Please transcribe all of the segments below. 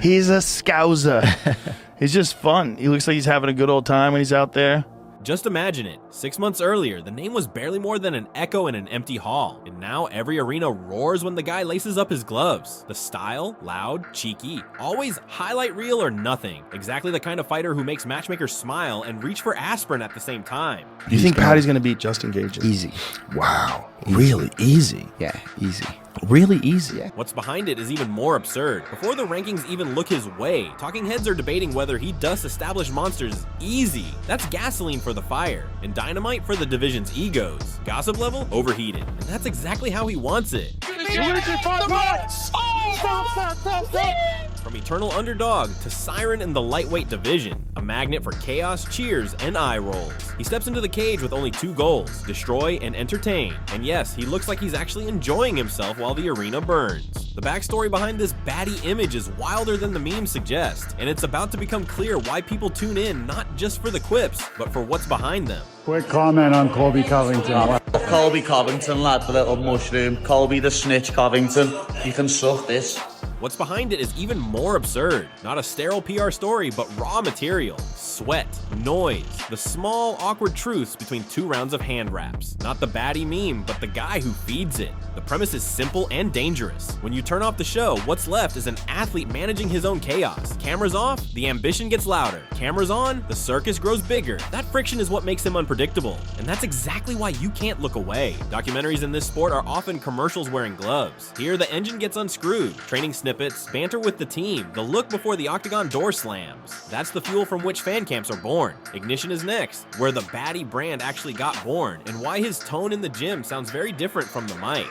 He's a Scouser. He's just fun. He looks like he's having a good old time when he's out there. Just imagine it. 6 months earlier, the name was barely more than an echo in an empty hall. And now every arena roars when the guy laces up his gloves. The style, loud, cheeky, always highlight reel or nothing. Exactly the kind of fighter who makes matchmakers smile and reach for aspirin at the same time. Do you think Paddy's going to beat Justin Gage? Easy. Wow. Really easy? Yeah, easy. Really easy? Yeah. What's behind it is even more absurd. Before the rankings even look his way, talking heads are debating whether he dusts established monsters easy. That's gasoline for the fire, and dynamite for the division's egos. Gossip level? Overheated. And that's exactly how he wants it. From eternal underdog to siren in the lightweight division, a magnet for chaos, cheers, and eye rolls. He steps into the cage with only 2 goals, destroy and entertain. And yes, he looks like he's actually enjoying himself while the arena burns. The backstory behind this Baddy image is wilder than the memes suggest, and it's about to become clear why people tune in not just for the quips, but for what's behind them. Quick comment on Colby Covington. Colby Covington, lad, the little mushroom. Colby the snitch Covington. You can suck this. What's behind it is even more absurd. Not a sterile PR story, but raw material. Sweat, noise, the small, awkward truths between 2 rounds of hand wraps. Not the baddie meme, but the guy who feeds it. The premise is simple and dangerous. When you turn off the show, what's left is an athlete managing his own chaos. Cameras off, the ambition gets louder. Cameras on, the circus grows bigger. That friction is what makes him unpredictable. And that's exactly why you can't look away. Documentaries in this sport are often commercials wearing gloves. Here, the engine gets unscrewed. Training snippets, banter with the team, the look before the octagon door slams. That's the fuel from which fan camps are born. Ignition is next, where the Baddy brand actually got born, and why his tone in the gym sounds very different from the mic.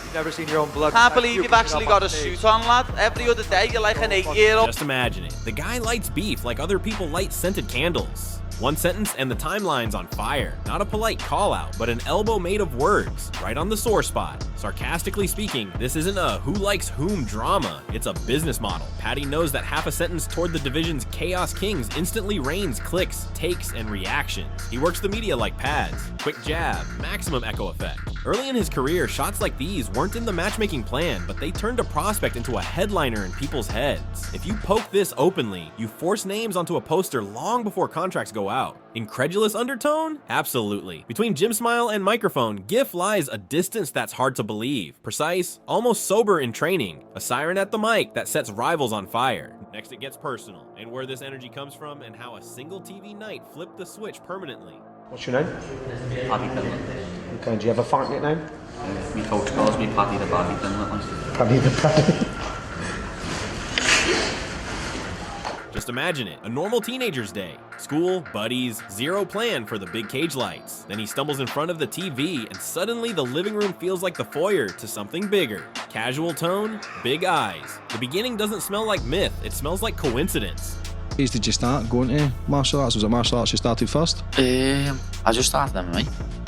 You've never seen your own blood. Can't believe you've actually got a suit on, lad. Every other day you're like an 8-year-old. Just imagine it. The guy lights beef like other people light scented candles. One sentence and the timeline's on fire. Not a polite call out, but an elbow made of words, right on the sore spot. Sarcastically speaking, this isn't a who likes whom drama, it's a business model. Paddy knows that half a sentence toward the division's Chaos Kings instantly rains clicks, takes, and reactions. He works the media like pads, quick jab, maximum echo effect. Early in his career, shots like these weren't in the matchmaking plan, but they turned a prospect into a headliner in people's heads. If you poke this openly, you force names onto a poster long before contracts go out. Incredulous undertone? Absolutely. Between gym smile and microphone, GIF lies a distance that's hard to believe. Precise, almost sober in training. A siren at the mic that sets rivals on fire. Next it gets personal, and where this energy comes from and how a single TV night flipped the switch permanently. What's your name? Paddy Pimblett. Okay, do you have a fight nickname? My coach calls me Paddy the Baddy Pimblett. Paddy the Baddy. Just imagine it, a normal teenager's day. School, buddies, zero plan for the big cage lights. Then he stumbles in front of the TV and suddenly the living room feels like the foyer to something bigger. Casual tone, big eyes. The beginning doesn't smell like myth, it smells like coincidence. Did you start going to martial arts? Was it martial arts you started first? I just started MMA.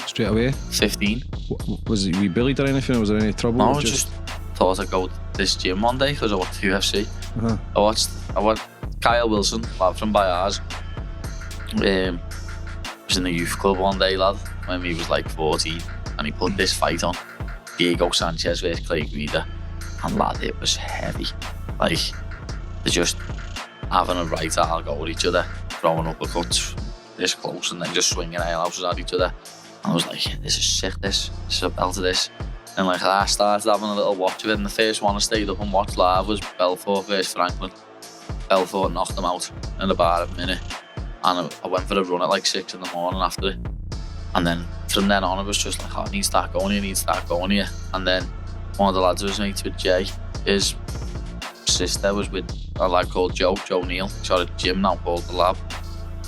Straight away? 15. Was it, were you bullied or anything? Was there any trouble? No, I just thought I'd go to this gym one day because I watched UFC. I watched Kyle Wilson, lad from Bayard. Was in the youth club one day, lad, when he was like 14, and he put this fight on. Diego Sanchez versus Clay Guida. And lad, it was heavy. Like, they're just having a right to go at each other, throwing uppercuts this close and then just swinging alehouse at each other. And I was like, this is sick, this is a belt of this. And like, I started having a little watch of it, and the first one I stayed up and watched live was Belfort versus Franklin. Belfort knocked him out in about a minute, and I went for a run at like 6 in the morning after it. And then from then on, it was just like, oh, I need to start going here, And then one of the lads who was mates with Jay, his sister was with a lad called Joe Neal. He's got a gym now called The Lab.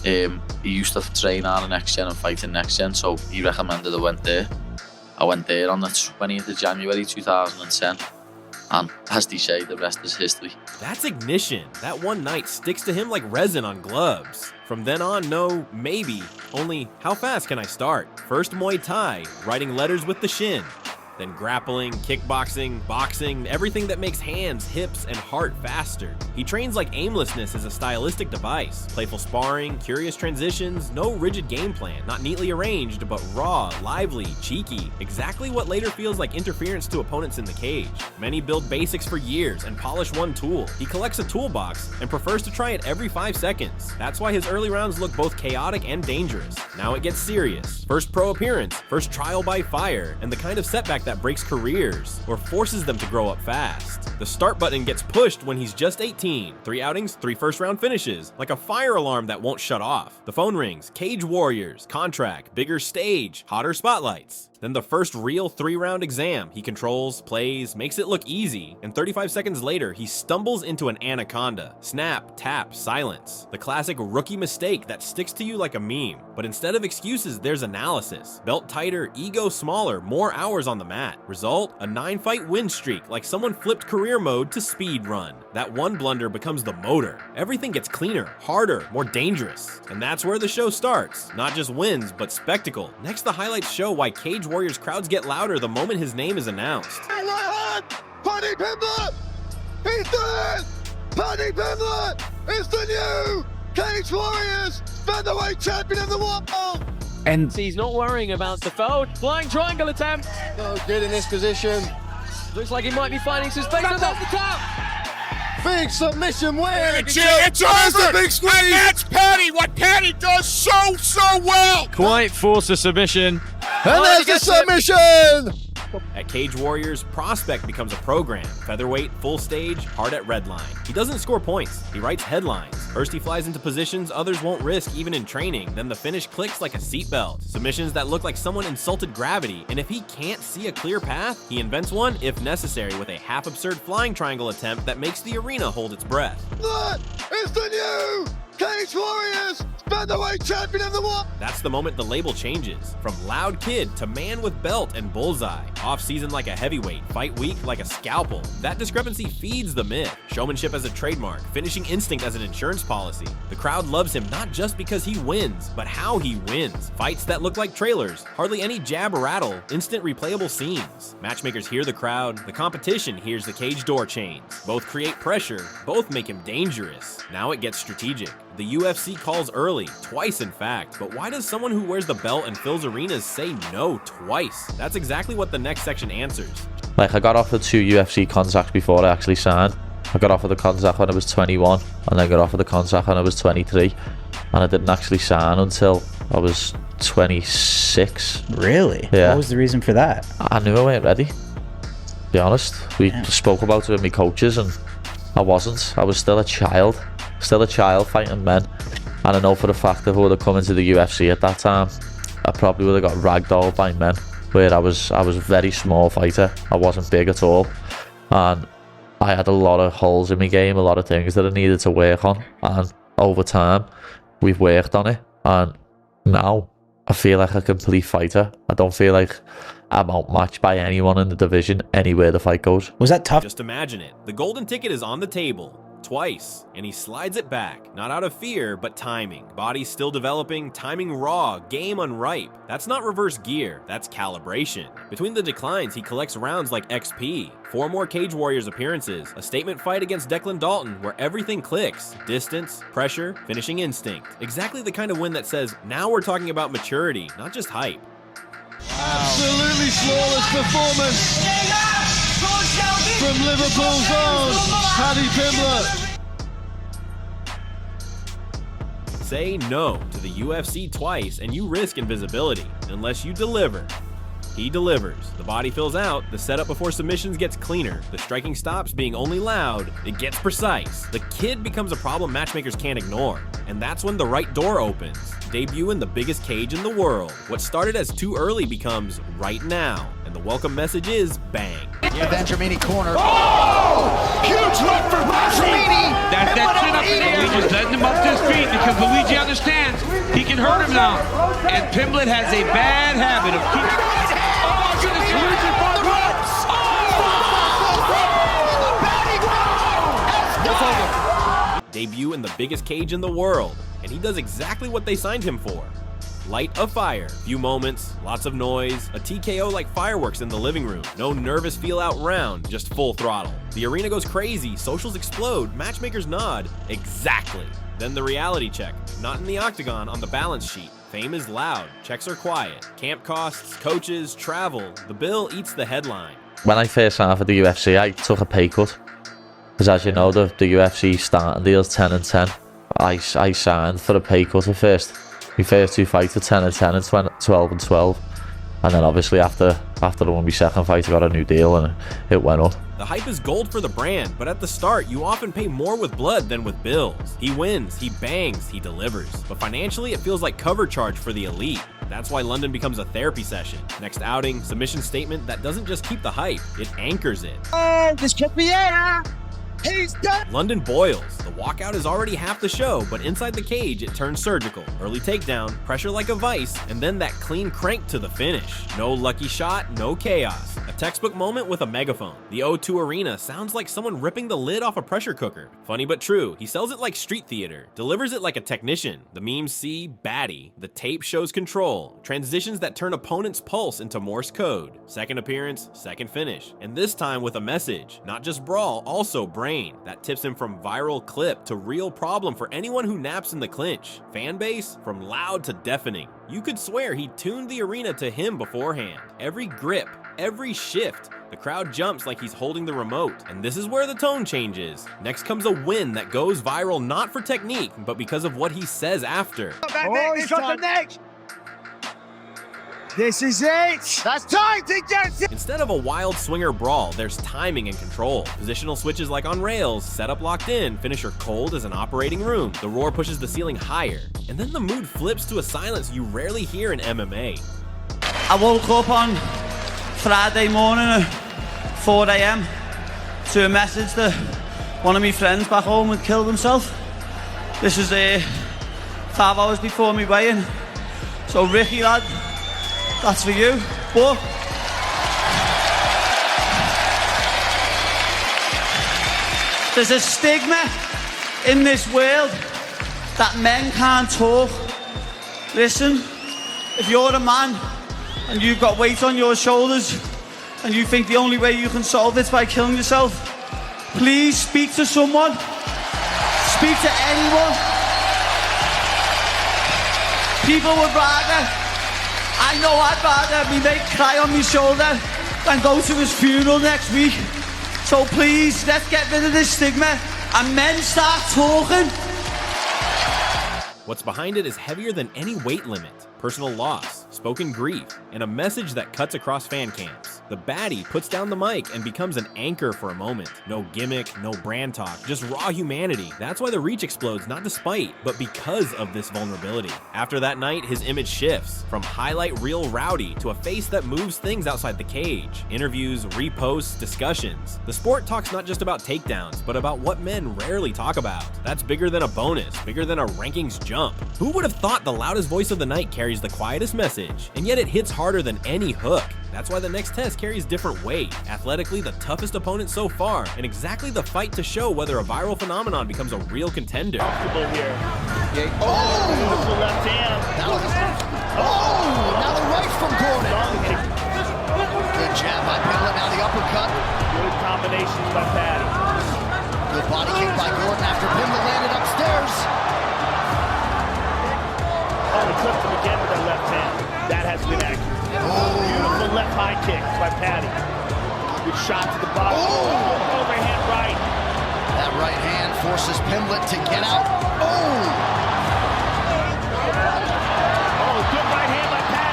He used to train on the Next Gen and fight in Next Gen, so he recommended I went there. I went there on the 20th of January 2010, and as they say, the rest is history. That's ignition. That one night sticks to him like resin on gloves. From then on, no, maybe. Only, how fast can I start? First Muay Thai, writing letters with the shin. Then grappling, kickboxing, boxing, everything that makes hands, hips, and heart faster. He trains like aimlessness is a stylistic device. Playful sparring, curious transitions, no rigid game plan, not neatly arranged, but raw, lively, cheeky. Exactly what later feels like interference to opponents in the cage. Many build basics for years and polish one tool. He collects a toolbox and prefers to try it every 5 seconds. That's why his early rounds look both chaotic and dangerous. Now it gets serious. First pro appearance, first trial by fire, and the kind of setback that breaks careers or forces them to grow up fast. The start button gets pushed when he's just 18. 3 outings, 3 first-round finishes, like a fire alarm that won't shut off. The phone rings, Cage Warriors, contract, bigger stage, hotter spotlights. Then the first real 3-round exam. He controls, plays, makes it look easy, and 35 seconds later, he stumbles into an anaconda. Snap, tap, silence. The classic rookie mistake that sticks to you like a meme. But instead of excuses, there's analysis. Belt tighter, ego smaller, more hours on the mat. Result? A 9-fight win streak, like someone flipped career mode to speed run. That one blunder becomes the motor. Everything gets cleaner, harder, more dangerous. And that's where the show starts. Not just wins, but spectacle. Next, the highlights show why Cage Warriors crowds get louder the moment his name is announced. Paddy Pimblett! He's done it! Paddy Pimblett is the new Cage Warriors featherweight champion of the world! And he's not worrying about the foul. Flying triangle attempt. Oh, good in this position. Looks like he might be finding some space on the top. Big submission win! It's a big squeeze! And that's Paddy, what Paddy does so well! Quite force a submission. And there's the submission! At Cage Warriors, prospect becomes a program. Featherweight, full stage, hard at redline. He doesn't score points, he writes headlines. First he flies into positions others won't risk even in training, then the finish clicks like a seatbelt. Submissions that look like someone insulted gravity, and if he can't see a clear path, he invents one if necessary with a half-absurd flying triangle attempt that makes the arena hold its breath. That is the new Cage Warriors featherweight champion of the world! That's the moment the label changes. From loud kid to man with belt and bullseye. Off-season like a heavyweight, fight week like a scalpel. That discrepancy feeds the myth. Showmanship as a trademark, finishing instinct as an insurance policy. The crowd loves him not just because he wins, but how he wins. Fights that look like trailers, hardly any jab or rattle, instant replayable scenes. Matchmakers hear the crowd, the competition hears the cage door chains. Both create pressure, both make him dangerous. Now it gets strategic. The UFC calls early, twice in fact, but why does someone who wears the belt and fills arenas say no twice? That's exactly what the next section answers. Like, I got offered 2 UFC contracts before I actually signed. I got offered the contract when I was 21, and then got offered the contract when I was 23, and I didn't actually sign until I was 26. Really? Yeah. What was the reason for that? I knew I weren't ready, to be honest. We spoke about it with my coaches, and I wasn't. I was still a child fighting men. And I know for a fact if I would have come into the UFC at that time, I probably would have got ragdolled by men, where I was a very small fighter. I wasn't big at all, and I had a lot of holes in my game, a lot of things that I needed to work on, and over time we've worked on it, and now I feel like a complete fighter. I don't feel like I'm outmatched by anyone in the division anywhere the fight goes. Was that tough? Just imagine it. The golden ticket is on the table. Twice, and he slides it back, not out of fear, but timing. Body's still developing, timing raw, game unripe. That's not reverse gear, that's calibration. Between the declines, he collects rounds like XP, 4 more Cage Warriors appearances, a statement fight against Declan Dalton where everything clicks, distance, pressure, finishing instinct. Exactly the kind of win that says, now we're talking about maturity, not just hype. Absolutely flawless performance from Liverpool's own Paddy Pimblett. Say no to the UFC twice and you risk invisibility, unless you deliver. He delivers. The body fills out, the setup before submissions gets cleaner, the striking stops being only loud, it gets precise. The kid becomes a problem matchmakers can't ignore, and that's when the right door opens. Debut in the biggest cage in the world. What started as too early becomes right now, and the welcome message is bang. Benjamini corner. Oh! Huge look for Benjamini! That's it up in the air. Just letting him up to his feet because Luigi understands he can hurt him now. And Pimblett has a bad habit of keeping... Debut in the biggest cage in the world, and he does exactly what they signed him for. Light a fire. Few moments, lots of noise, a TKO like fireworks in the living room. No nervous feel-out round, just full throttle. The arena goes crazy, socials explode, matchmakers nod. Exactly. Then the reality check. Not in the octagon, on the balance sheet. Fame is loud, checks are quiet. Camp costs, coaches, travel. The bill eats the headline. When I first signed for the UFC, I took a pay cut. Because as you know, the UFC starting deal is 10 and 10. I signed for a pay cut at first. My first two fights were 10 and 10 and 12 and 12. And then obviously after I won my second fight, I got a new deal and it went up. The hype is gold for the brand, but at the start, you often pay more with blood than with bills. He wins, he bangs, he delivers. But financially, it feels like cover charge for the elite. That's why London becomes a therapy session. Next outing, submission statement that doesn't just keep the hype, it anchors it. Oh, this could be it. He's done. London boils. The walkout is already half the show, but inside the cage, it turns surgical. Early takedown, pressure like a vice, and then that clean crank to the finish. No lucky shot, no chaos. A textbook moment with a megaphone. The O2 Arena sounds like someone ripping the lid off a pressure cooker. Funny but true, he sells it like street theater, delivers it like a technician. The memes see Baddy. The tape shows control. Transitions that turn opponent's pulse into Morse code. Second appearance, second finish. And this time with a message. Not just brawl, also brain. That tips him from viral clip to real problem for anyone who naps in the clinch. Fan base, from loud to deafening. You could swear he tuned the arena to him beforehand. Every grip, every shift, the crowd jumps like he's holding the remote. And this is where the tone changes. Next comes a win that goes viral not for technique, but because of what he says after. Oh, he's got the neck. This is it. That's time to get it. Instead of a wild swinger brawl, there's timing and control. Positional switches like on rails, setup locked in, finisher cold as an operating room. The roar pushes the ceiling higher. And then the mood flips to a silence you rarely hear in MMA. I woke up on Friday morning at 4 a.m. to a message that one of my friends back home had killed himself. This was 5 hours before me weigh-in. So Ricky, lad, that's for you. But there's a stigma in this world that men can't talk. Listen, if you're a man and you've got weight on your shoulders and you think the only way you can solve it is by killing yourself, please speak to someone. Speak to anyone. People would rather, I know I'd rather me mate cry on my shoulder than go to his funeral next week. So please, let's get rid of this stigma and men start talking. What's behind it is heavier than any weight limit. Personal loss, spoken grief, and a message that cuts across fan camps. The Baddy puts down the mic and becomes an anchor for a moment. No gimmick, no brand talk, just raw humanity. That's why the reach explodes, not despite, but because of this vulnerability. After that night, his image shifts from highlight reel rowdy to a face that moves things outside the cage. Interviews, reposts, discussions. The sport talks not just about takedowns, but about what men rarely talk about. That's bigger than a bonus, bigger than a rankings jump. Who would have thought the loudest voice of the night carries the quietest message, and yet it hits harder than any hook. That's why the next test carries different weight. Athletically, the toughest opponent so far, and exactly the fight to show whether a viral phenomenon becomes a real contender. Comfortable here. Yeah. Oh, beautiful left hand. Now the right from Gordon. Good jab by Pimblett. Now the uppercut. Good combinations by Paddy. Good body kick by Gordon after Pimblett landed upstairs. Oh, he clipped him again with that left hand. That has been accurate. Oh. Beautiful left high kick by Paddy. Good shot to the body. Oh. Overhand right. That right hand forces Pimblett to get out. Oh, good right hand by Paddy.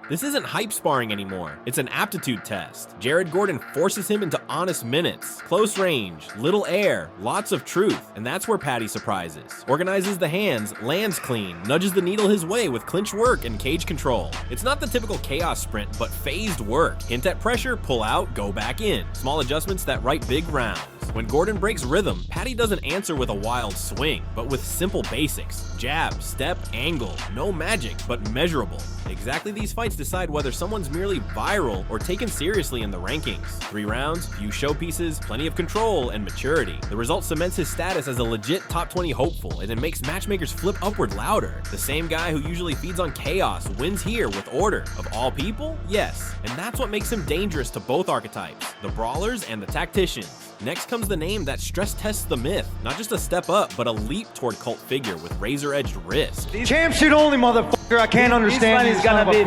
This isn't hype sparring anymore. It's an aptitude test. Jared Gordon forces him into honest minutes. Close range, little air, lots of truth. And that's where Paddy surprises. Organizes the hands, lands clean, nudges the needle his way with clinch work and cage control. It's not the typical chaos sprint, but phased work. Hint at pressure, pull out, go back in. Small adjustments that write big rounds. When Gordon breaks rhythm, Paddy doesn't answer with a wild swing, but with simple basics. Jab, step, angle. No magic, but measurable. Exactly these fights decide whether someone's merely viral or taken seriously in the rankings. 3 rounds, few showpieces, plenty of control, and maturity. The result cements his status as a legit top 20 hopeful, and it makes matchmakers flip upward louder. The same guy who usually feeds on chaos wins here with order. Of all people? Yes. And that's what makes him dangerous to both archetypes, the brawlers and the tacticians. Next comes the name that stress tests the myth. Not just a step up, but a leap toward cult figure with razor-edged risk. Champ shit only, motherfucker. I can't understand. He's gonna be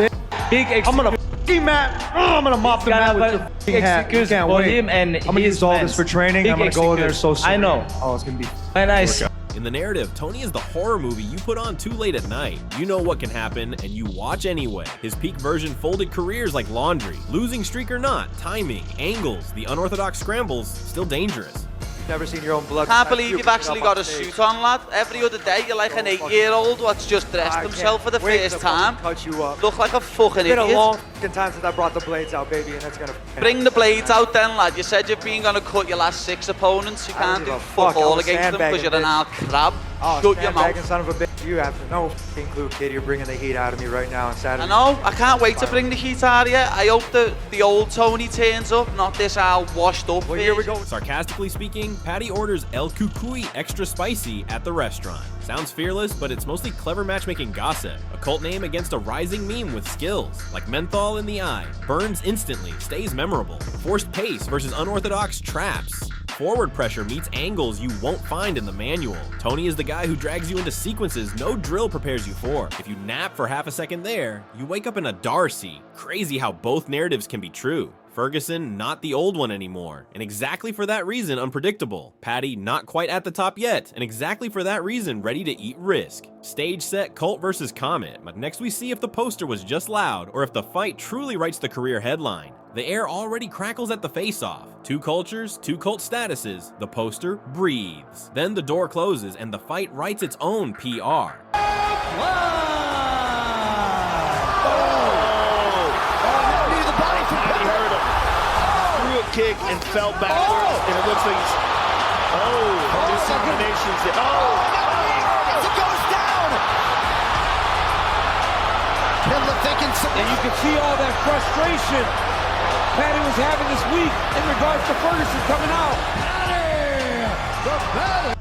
big. I'm gonna I'm gonna mop the mat with your f***ing hat. You can't wait. I'm gonna use all this for training. I'm gonna go in there so soon. I know. Oh, it's gonna be nice. In the narrative, Tony is the horror movie you put on too late at night. You know what can happen, and you watch anyway. His peak version folded careers like laundry. Losing streak or not, timing, angles, the unorthodox scrambles, still dangerous. never seen your own blood. Can't believe you've actually got a suit on, lad. Every other day you're like an 8-year-old what's just dressed himself for the first time. Cut you up. Look like a fucking It's been idiot. a long time since I brought the blades out, baby, and that's gonna Bring the blades out then, lad. You said you've been gonna cut your last 6 opponents. You can't do fuck all against them because you're an old crab. Shut your mouth. Son of a bitch. You have no f***ing clue, kid. You're bringing the heat out of me right now on Saturday. I know. I can't wait to bring the heat out of you. I hope the old Tony turns up, not this all washed up. Well, here we go. Sarcastically speaking, Paddy orders El Cucuy extra spicy at the restaurant. Sounds fearless, but it's mostly clever matchmaking gossip. A cult name against a rising meme with skills, like menthol in the eye. Burns instantly, stays memorable. Forced pace versus unorthodox traps. Forward pressure meets angles you won't find in the manual. Tony is the guy who drags you into sequences no drill prepares you for. If you nap for half a second there, you wake up in a Darcy. Crazy how both narratives can be true. Ferguson, not the old one anymore, and exactly for that reason unpredictable. Paddy, not quite at the top yet, and exactly for that reason ready to eat risk. Stage set Cult versus Comet, but next we see if the poster was just loud, or if the fight truly writes the career headline. The air already crackles at the face-off. 2 cultures, 2 cult statuses, the poster breathes. Then the door closes and the fight writes its own PR. Kick and fell backwards, and it looks like he's there's some combinations there. It goes down. Pimblett thinking something. And you can see all that frustration Paddy was having this week in regards to Ferguson coming out.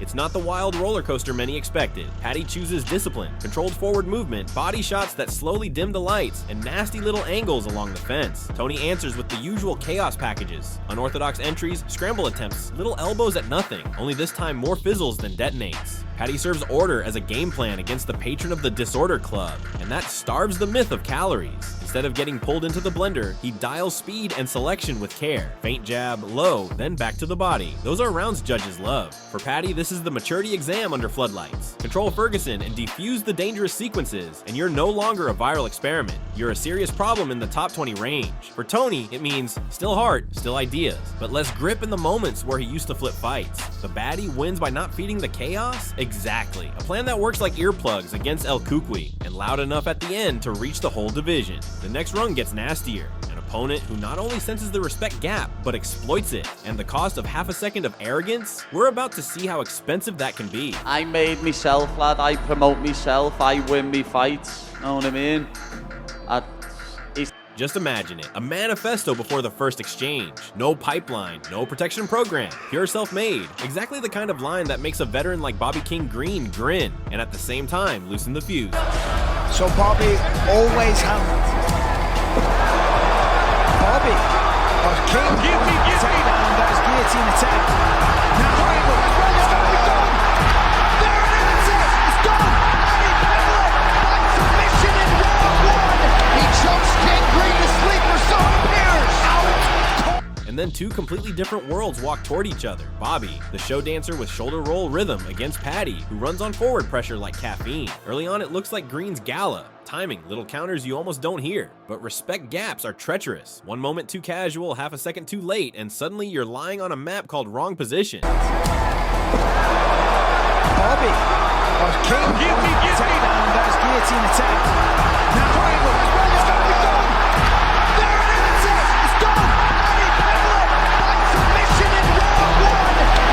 It's not the wild roller coaster many expected. Paddy chooses discipline, controlled forward movement, body shots that slowly dim the lights, and nasty little angles along the fence. Tony answers with the usual chaos packages. Unorthodox entries, scramble attempts, little elbows at nothing, only this time more fizzles than detonates. Paddy serves order as a game plan against the patron of the Disorder Club, and that starves the myth of calories. Instead of getting pulled into the blender, he dials speed and selection with care. Feint jab, low, then back to the body. Those are rounds judges love. For Paddy, this is the maturity exam under floodlights. Control Ferguson and defuse the dangerous sequences, and you're no longer a viral experiment. You're a serious problem in the top 20 range. For Tony, it means still heart, still ideas, but less grip in the moments where he used to flip fights. The Baddy wins by not feeding the chaos? Exactly. A plan that works like earplugs against El Cucuy, and loud enough at the end to reach the whole division. The next run gets nastier. An opponent who not only senses the respect gap, but exploits it. And the cost of half a second of arrogance? We're about to see how expensive that can be. I made myself, lad. I promote myself. I win me fights. Know what I mean? Just imagine it, a manifesto before the first exchange. No pipeline, no protection program, pure self-made. Exactly the kind of line that makes a veteran like Bobby King Green grin, and at the same time loosen the fuse. So Bobby always handles. Bobby. Oh, King. Take down that guillotine attack. Now Triangle. It's going to be done. There it is. It's done. Paddy Pimblett by submission in round 1. He chokes King Green to sleep for so it appears. Out. And then 2 completely different worlds walk toward each other. Bobby, the show dancer with shoulder roll rhythm, against Paddy, who runs on forward pressure like caffeine. Early on, it looks like Green's gala. Timing, little counters you almost don't hear. But respect gaps are treacherous. One moment too casual, half a second too late, and suddenly you're lying on a map called wrong position. Bobby. Oh, King. Take down that guillotine attack. Now Triangle. It's going to be done. There it is. It's done. Paddy Pimblett by submission in round 1.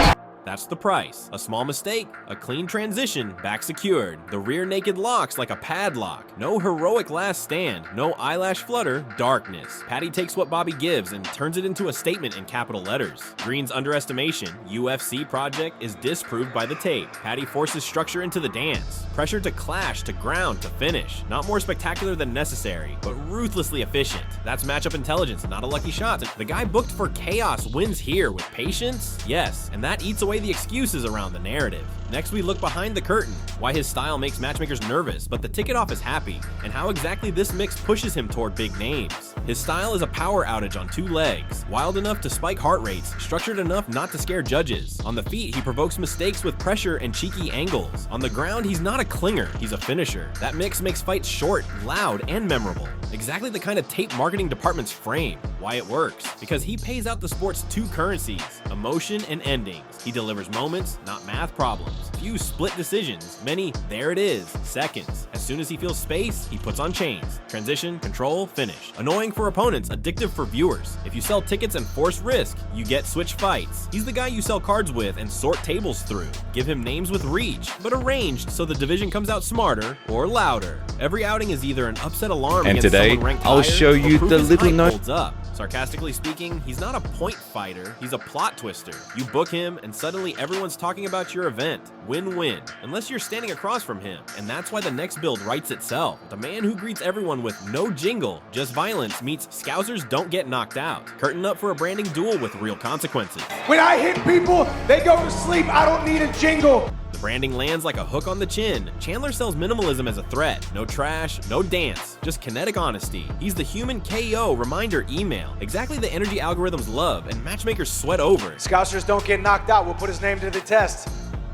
the price. A small mistake, a clean transition, back secured. The rear naked locks like a padlock. No heroic last stand, no eyelash flutter, darkness. Paddy takes what Bobby gives and turns it into a statement in capital letters. Green's underestimation, UFC project, is disproved by the tape. Paddy forces structure into the dance. Pressure to clash, to ground, to finish. Not more spectacular than necessary, but ruthlessly efficient. That's matchup intelligence, not a lucky shot. The guy booked for chaos wins here with patience? Yes, and that eats away the excuses around the narrative. Next, we look behind the curtain, why his style makes matchmakers nervous, but the ticket office happy, and how exactly this mix pushes him toward big names. His style is a power outage on two legs, wild enough to spike heart rates, structured enough not to scare judges. On the feet, he provokes mistakes with pressure and cheeky angles. On the ground, he's not a clinger, he's a finisher. That mix makes fights short, loud, and memorable. Exactly the kind of tape marketing departments frame. Why it works. Because he pays out the sport's two currencies, emotion and endings. He delivers moments, not math problems. Few split decisions, many there it is, seconds. As soon as he feels space, he puts on chains. Transition, control, finish. Annoying for opponents, addictive for viewers. If you sell tickets and force risk, you get switch fights. He's the guy you sell cards with and sort tables through. Give him names with reach, but arranged so the division comes out smarter or louder. Every outing is either an upset alarm And against today, someone ranked I'll higher, show you or proof the his little hype note. holds up. Sarcastically speaking, he's not a point fighter, he's a plot twister. You book him and suddenly everyone's talking about your event. Win-win. Unless you're standing across from him. And that's why the next build writes itself. The man who greets everyone with no jingle, just violence meets Scousers don't get knocked out. Curtain up for a branding duel with real consequences. When I hit people, they go to sleep. I don't need a jingle. The branding lands like a hook on the chin. Chandler sells minimalism as a threat. No trash, no dance, just kinetic honesty. He's the human KO reminder email. Exactly the energy algorithms love and matchmakers sweat over. Scousers don't get knocked out. We'll put his name to the test.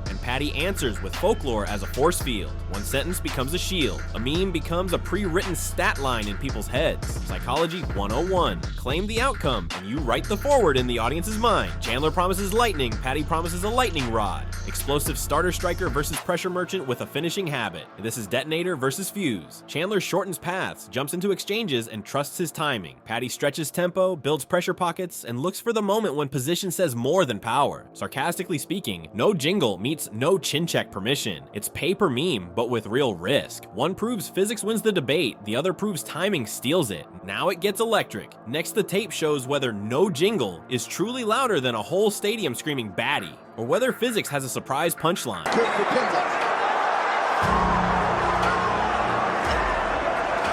And Paddy answers with folklore as a force field. One sentence becomes a shield. A meme becomes a pre-written stat line in people's heads. Psychology 101. Claim the outcome, and you write the forward in the audience's mind. Chandler promises lightning, Paddy promises a lightning rod. Explosive starter striker versus pressure merchant with a finishing habit. This is detonator versus fuse. Chandler shortens paths, jumps into exchanges, and trusts his timing. Paddy stretches tempo, builds pressure pockets, and looks for the moment when position says more than power. Sarcastically speaking, no jingle meets no chin check permission. It's pay per meme, but with real risk. One proves physics wins the debate, the other proves timing steals it. Now it gets electric. Next, the tape shows whether no jingle is truly louder than a whole stadium screaming Baddy, or whether physics has a surprise punchline.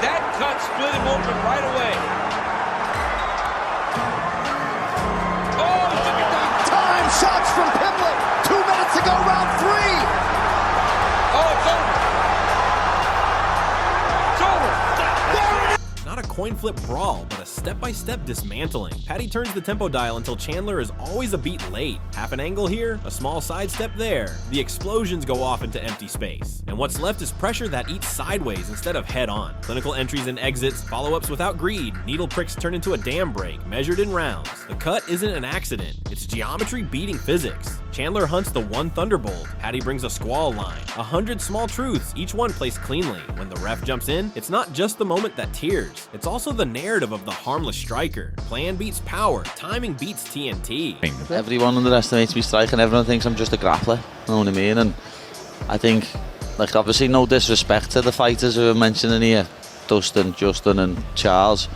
That cut split him open right away. Oh, he took it down. Time shots from Pimblett. 2 minutes to go, round 3. Oh, it's over. It's over. Not a coin flip brawl, but a step-by-step dismantling. Paddy turns the tempo dial until Chandler is always a beat late. Half an angle here, a small sidestep there. The explosions go off into empty space. And what's left is pressure that eats sideways instead of head-on. Clinical entries and exits, follow-ups without greed, needle pricks turn into a dam break, measured in rounds. The cut isn't an accident, it's geometry beating physics. Chandler hunts the one thunderbolt. Paddy brings a squall line. 100 small truths, each one placed cleanly. When the ref jumps in, it's not just the moment that tears. It's also the narrative of the harmless striker. Plan beats power. Timing beats TNT. Everyone underestimates me striking. Everyone thinks I'm just a grappler. You know what I mean? And I think, like, obviously no disrespect to the fighters who are mentioning here, Dustin, Justin and Charles.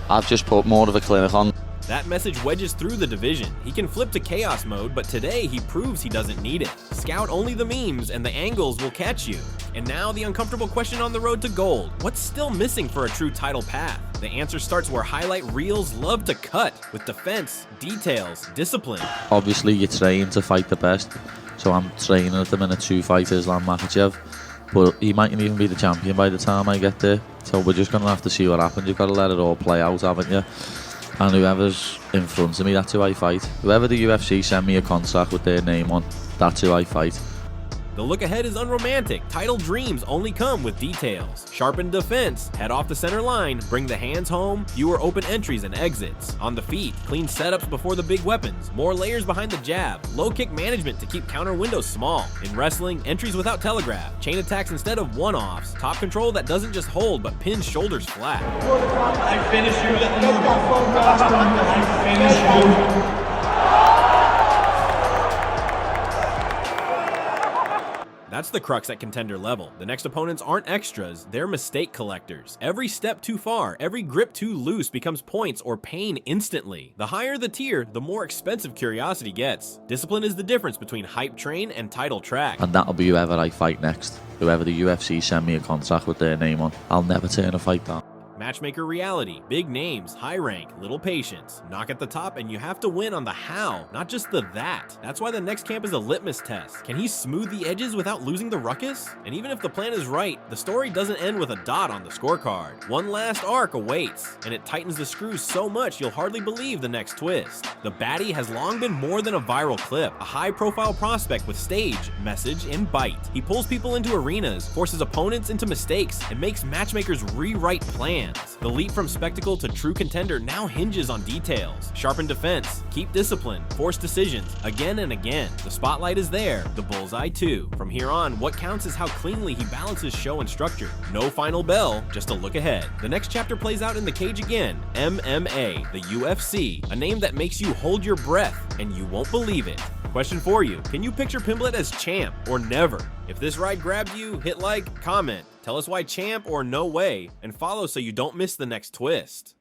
I've just put more of a clinic on. That message wedges through the division. He can flip to chaos mode, but today he proves he doesn't need it. Scout only the memes and the angles will catch you. And now the uncomfortable question on the road to gold. What's still missing for a true title path? The answer starts where highlight reels love to cut, with defense, details, discipline. Obviously you train to fight the best, so I'm training at the minute to fight Islam Makhachev, but he mightn't even be the champion by the time I get there, so we're just going to have to see what happens. You've got to let it all play out, haven't you? And whoever's in front of me, that's who I fight. Whoever the UFC send me a contract with their name on, that's who I fight. The look ahead is unromantic. Title dreams only come with details. Sharpened defense, head off the center line, bring the hands home, fewer open entries and exits. On the feet, clean setups before the big weapons, more layers behind the jab, low kick management to keep counter windows small. In wrestling, entries without telegraph, chain attacks instead of one-offs, top control that doesn't just hold but pins shoulders flat. I finish you. I finish you. That's the crux at contender level. The next opponents aren't extras, they're mistake collectors. Every step too far, every grip too loose becomes points or pain instantly. The higher the tier, the more expensive curiosity gets. Discipline is the difference between hype train and title track. And that'll be whoever I fight next. Whoever the UFC send me a contract with their name on. I'll never turn a fight down. Matchmaker reality, big names, high rank, little patience. Knock at the top and you have to win on the how, not just the that. That's why the next camp is a litmus test. Can he smooth the edges without losing the ruckus? And even if the plan is right, the story doesn't end with a dot on the scorecard. One last arc awaits, and it tightens the screws so much you'll hardly believe the next twist. The Baddy has long been more than a viral clip, a high-profile prospect with stage, message, and bite. He pulls people into arenas, forces opponents into mistakes, and makes matchmakers rewrite plans. The leap from spectacle to true contender now hinges on details. Sharpen defense, keep discipline, force decisions, again and again. The spotlight is there, the bullseye too. From here on, what counts is how cleanly he balances show and structure. No final bell, just a look ahead. The next chapter plays out in the cage again. MMA, the UFC, a name that makes you hold your breath, and you won't believe it. Question for you, can you picture Pimblett as champ or never? If this ride grabbed you, hit like, comment, tell us why champ or no way, and follow so you don't miss the next twist.